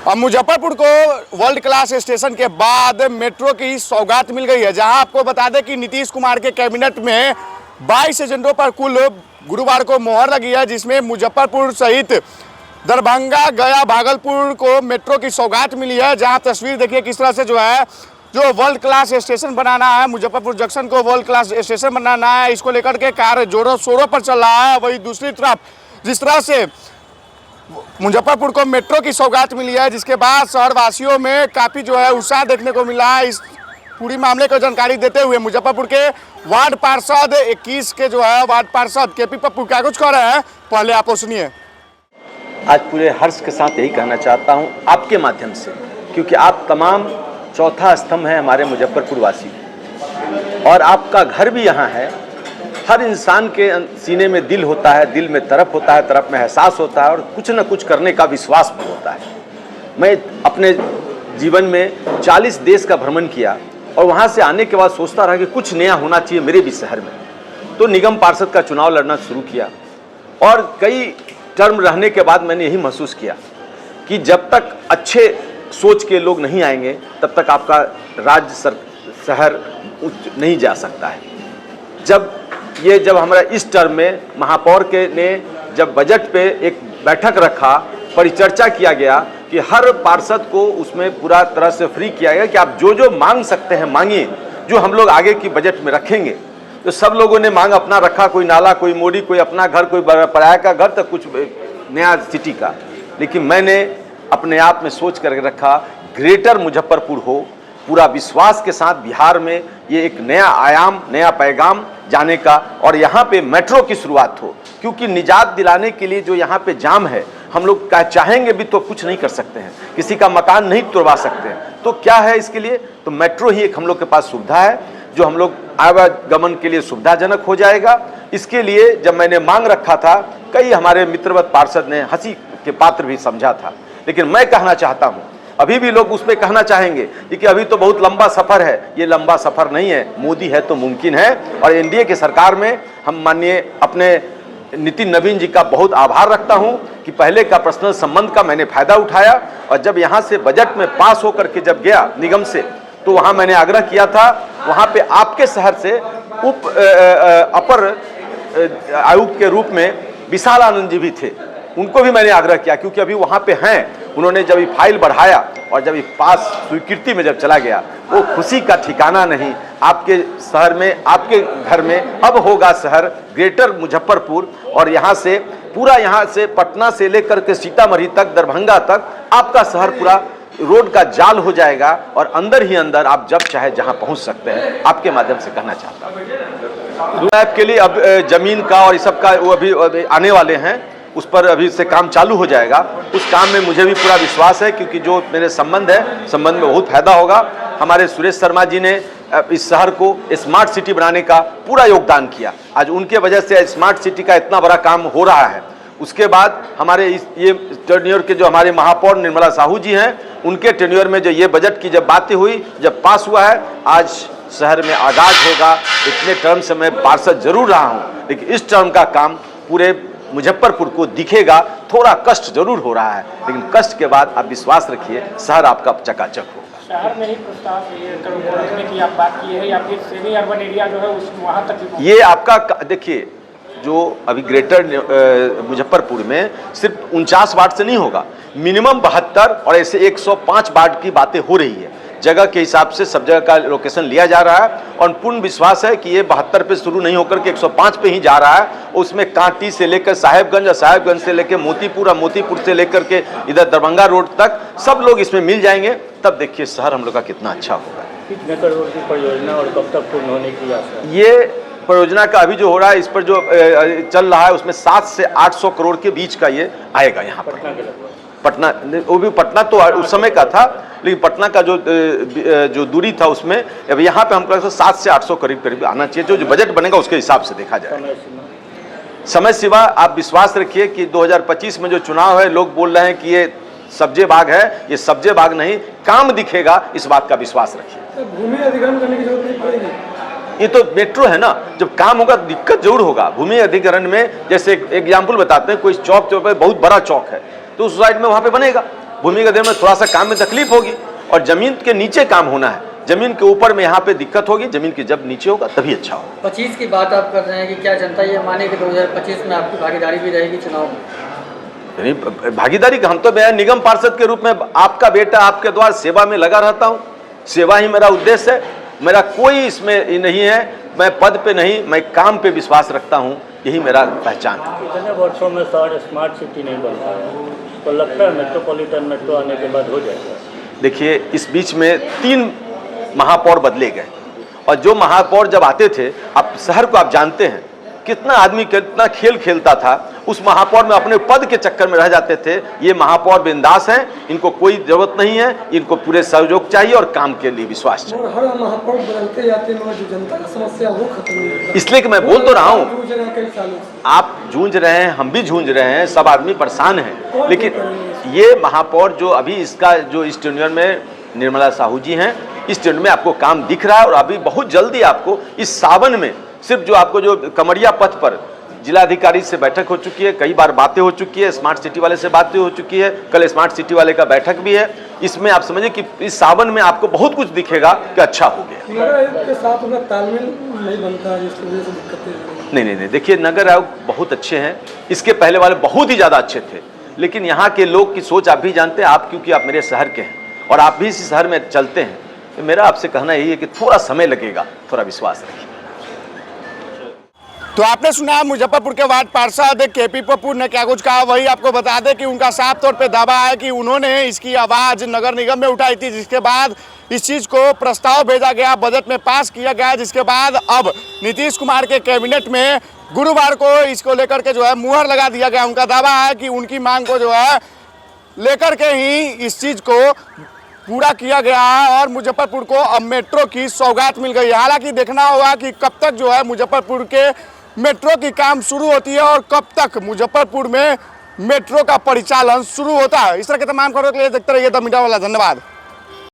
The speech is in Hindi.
अब मुजफ्फरपुर को वर्ल्ड क्लास स्टेशन के बाद मेट्रो की सौगात मिल गई है, जहां आपको बता दें कि नीतीश कुमार के कैबिनेट में 22 एजेंडों पर कुल गुरुवार को मोहर लगी है, जिसमें मुजफ्फरपुर सहित दरभंगा, गया, भागलपुर को मेट्रो की सौगात मिली है। जहां तस्वीर देखिए किस तरह से जो वर्ल्ड क्लास स्टेशन बनाना है, मुजफ्फरपुर जंक्शन को वर्ल्ड क्लास स्टेशन बनाना है, इसको लेकर के कार्य जोरों शोरों पर चल रहा है। वही दूसरी तरफ जिस तरह से मुजफ्फरपुर को मेट्रो की सौगात मिली है, जिसके बाद शहरवासियों में काफ़ी उत्साह देखने को मिला है। इस पूरी मामले को जानकारी देते हुए मुजफ्फरपुर के वार्ड पार्षद 21 के वार्ड पार्षद केपी पप्पू क्या कुछ कह रहे हैं, पहले आप सुनिए। आज पूरे हर्ष के साथ यही कहना चाहता हूं आपके माध्यम से, क्योंकि आप तमाम चौथा स्तंभ है हमारे मुजफ्फरपुर वासी, और आपका घर भी यहाँ है। हर इंसान के सीने में दिल होता है, दिल में तरफ होता है, तरफ में एहसास होता है, और कुछ न कुछ करने का विश्वास भी होता है। मैं अपने जीवन में 40 देश का भ्रमण किया, और वहाँ से आने के बाद सोचता रहा कि कुछ नया होना चाहिए मेरे भी शहर में। तो निगम पार्षद का चुनाव लड़ना शुरू किया, और कई टर्म रहने के बाद मैंने यही महसूस किया कि जब तक अच्छे सोच के लोग नहीं आएंगे तब तक आपका राज्य शहर नहीं जा सकता है। जब हमारा इस टर्म में महापौर के ने जब बजट पे एक बैठक रखा, परिचर्चा किया गया कि हर पार्षद को उसमें पूरा तरह से फ्री किया गया कि आप जो जो मांग सकते हैं मांगिए, जो हम लोग आगे की बजट में रखेंगे। तो सब लोगों ने मांग अपना रखा, कोई नाला, कोई मोड़ी, कोई अपना घर, कोई पराया का घर, तो कुछ नया सिटी का। लेकिन मैंने अपने आप में सोच करके रखा ग्रेटर मुजफ्फरपुर हो, पूरा विश्वास के साथ बिहार में ये एक नया आयाम, नया पैगाम जाने का, और यहाँ पे मेट्रो की शुरुआत हो। क्योंकि निजात दिलाने के लिए जो यहाँ पे जाम है, हम लोग चाहेंगे भी तो कुछ नहीं कर सकते हैं, किसी का मकान नहीं तोड़वा सकते हैं। तो क्या है इसके लिए? तो मेट्रो ही एक हम लोग के पास सुविधा है, जो हम लोग आवागमन के लिए सुविधाजनक हो जाएगा। इसके लिए जब मैंने मांग रखा था, कई हमारे मित्रवत पार्षद ने हंसी के पात्र भी समझा था। लेकिन मैं कहना चाहता हूँ, अभी भी लोग उस पर कहना चाहेंगे कि अभी तो बहुत लंबा सफ़र है। ये लंबा सफ़र नहीं है, मोदी है तो मुमकिन है। और एनडीए के सरकार में हम माननीय अपने नितिन नवीन जी का बहुत आभार रखता हूं कि पहले का पर्सनल संबंध का मैंने फ़ायदा उठाया, और जब यहाँ से बजट में पास होकर के जब गया निगम से, तो वहाँ मैंने आग्रह किया था, वहाँ पे आपके शहर से अपर आयुक्त के रूप में विशाल आनंद जी भी थे, उनको भी मैंने आग्रह किया, क्योंकि अभी वहाँ पे हैं। उन्होंने जब ये फाइल बढ़ाया और जब ये पास स्वीकृति में जब चला गया, वो खुशी का ठिकाना नहीं। आपके शहर में, आपके घर में अब होगा शहर ग्रेटर मुजफ्फरपुर, और यहाँ से पूरा, यहाँ से पटना से लेकर के सीतामढ़ी तक, दरभंगा तक आपका शहर पूरा रोड का जाल हो जाएगा, और अंदर ही अंदर आप जब चाहे जहाँ पहुँच सकते हैं। आपके माध्यम से कहना चाहता हूँ के लिए अब जमीन का और इस सब का वो अभी आने वाले हैं, उस पर अभी से काम चालू हो जाएगा। उस काम में मुझे भी पूरा विश्वास है, क्योंकि जो मेरे संबंध है, संबंध में बहुत फायदा होगा। हमारे सुरेश शर्मा जी ने इस शहर को स्मार्ट सिटी बनाने का पूरा योगदान किया। आज उनके वजह से स्मार्ट सिटी का इतना बड़ा काम हो रहा है। उसके बाद हमारे ये टेन्योर के जो हमारे महापौर निर्मला साहू जी हैं, उनके टेन्योर में जो ये बजट की जब बातें हुई, जब पास हुआ है, आज शहर में आगाज होगा। इतने टर्म से मैं पार्षद जरूर रहा हूँ, लेकिन इस टर्म का काम पूरे मुजफ्फरपुर को दिखेगा। थोड़ा कष्ट जरूर हो रहा है, लेकिन कष्ट के बाद आप विश्वास रखिए, शहर आपका चकाचक होगा। शहर में ही प्रस्ताव रखने की आप बात की है, या फिर सेमी अर्बन एरिया जो है उस वहाँ तक? ये आपका देखिए, जो अभी ग्रेटर मुजफ्फरपुर में सिर्फ 49 वार्ड से नहीं होगा, मिनिमम 72 और ऐसे 105 वार्ड की बातें हो रही है। जगह के हिसाब से सब जगह का लोकेशन लिया जा रहा है, और पूर्ण विश्वास है कि ये 72 पे शुरू नहीं होकर के 105 पे ही जा रहा है। उसमें कांटी से लेकर साहेबगंज, और साहेबगंज से लेकर मोतीपुर, और मोतीपुर से लेकर के इधर दरभंगा रोड तक सब लोग इसमें मिल जाएंगे। तब देखिए शहर हम लोग का कितना अच्छा होगा। कितने करोड़ की परियोजना और कब तक पूर्ण होने की आशा है? ये परियोजना का अभी जो हो रहा है, इस पर जो चल रहा है, उसमें 700 से 800 करोड़ के बीच का ये आएगा। यहाँ पर पटना, वो भी पटना तो उस समय का था, लेकिन पटना का जो दूरी था उसमें अब यहाँ पे हमको 700 से 800 करीब आना चाहिए। जो बजट बनेगा उसके हिसाब से देखा जाए। समय सीमा आप विश्वास रखिए कि 2025 में जो चुनाव है, लोग बोल रहे हैं कि ये सब्जे बाग है, ये सब्जे बाग नहीं, काम दिखेगा, इस बात का विश्वास रखिए। भूमि अधिग्रहण करने की जरूरत नहीं पड़ेगी। ये तो मेट्रो है ना, जब काम होगा दिक्कत जरूर होगा। भूमि अधिग्रहण में जैसे एग्जाम्पल बताते हैं, कोई चौक पे बहुत बड़ा चौक है, तो उस साइड में वहाँ पे बनेगा, भूमिगत रेल में थोड़ा सा काम में तकलीफ होगी और जमीन के नीचे काम होना है, जमीन के ऊपर में यहाँ पे दिक्कत होगी, जमीन के जब नीचे होगा तभी अच्छा होगा। 25 की बात आप कर रहे हैं कि क्या जनता ये माने कि 2025 में आपकी भागीदारी भी रहेगी चुनाव में? नहीं, भागीदारी का हम तो मैं निगम पार्षद के रूप में आपका बेटा आपके द्वार सेवा में लगा रहता हूँ, सेवा ही मेरा उद्देश्य है, मेरा कोई इसमें नहीं है, मैं पद पे नहीं, मैं काम पे विश्वास रखता हूँ, यही मेरा पहचान है। इतने वर्षों में शहर स्मार्ट सिटी नहीं बन पाया, तो लगता है मेट्रोपॉलिटन मेट्रो आने के बाद हो जाएगा। देखिए, इस बीच में 3 महापौर बदले गए और जो महापौर जब आते थे, आप शहर को आप जानते हैं कितना आदमी कितना खेल खेलता था, उस महापौर में अपने पद के चक्कर में रह जाते थे। ये महापौर बिंदास हैं, इनको कोई जरूरत नहीं है, इनको पूरे सहयोग चाहिए और काम के लिए विश्वास चाहिए। और हर महापौर बदलते जाते हैं, जो जनता की समस्या वो खत्म नहीं होती। इसलिए कि मैं बोल तो रहा हूँ, कई सालों से आप जूझ रहे हैं, हम भी जूझ रहे हैं, सब आदमी परेशान हैं, लेकिन ये महापौर जो अभी इसका जो इस टेन्योर में निर्मला साहू जी हैं, इस टेन्योर में आपको काम दिख रहा है और अभी बहुत जल्दी आपको इस सावन में सिर्फ जो आपको जो कमरिया पथ पर जिलाधिकारी से बैठक हो चुकी है, कई बार बातें हो चुकी है, स्मार्ट सिटी वाले से बातें हो चुकी है, कल स्मार्ट सिटी वाले का बैठक भी है। इसमें आप समझिए कि इस सावन में आपको बहुत कुछ दिखेगा कि अच्छा हो गया। नगर आयुक्त के साथ उनका तालमेल नहीं बनता है, जिसकी वजह से दिक्कतें हैं। नहीं, देखिए, नगर आयोग बहुत अच्छे हैं, इसके पहले वाले बहुत ही ज़्यादा अच्छे थे, लेकिन यहाँ के लोग की सोच आप भी जानते हैं, आप क्योंकि आप मेरे शहर के हैं और आप भी इस शहर में चलते हैं, तो मेरा आपसे कहना यही है कि थोड़ा समय लगेगा, थोड़ा विश्वास रखिए। तो आपने सुना मुजफ्फरपुर के वार्ड पार्षद केपी पप्पू ने क्या कुछ कहा। वही आपको बता दें कि उनका साफ तौर पे दावा है कि उन्होंने इसकी आवाज़ नगर निगम में उठाई थी, जिसके बाद इस चीज़ को प्रस्ताव भेजा गया, बजट में पास किया गया, जिसके बाद अब नीतीश कुमार के कैबिनेट में गुरुवार को इसको लेकर के जो है मुहर लगा दिया गया। उनका दावा है कि उनकी मांग को जो है लेकर के ही इस चीज़ को पूरा किया गया है और मुजफ्फरपुर को अब मेट्रो की सौगात मिल गई है। हालांकि देखना होगा कि कब तक जो है मुजफ्फरपुर के मेट्रो की काम शुरू होती है और कब तक मुजफ्फरपुर में मेट्रो का परिचालन शुरू होता है। इस तरह के तमाम खबरों के लिए देखते रहिए द मीडिया वाला। धन्यवाद।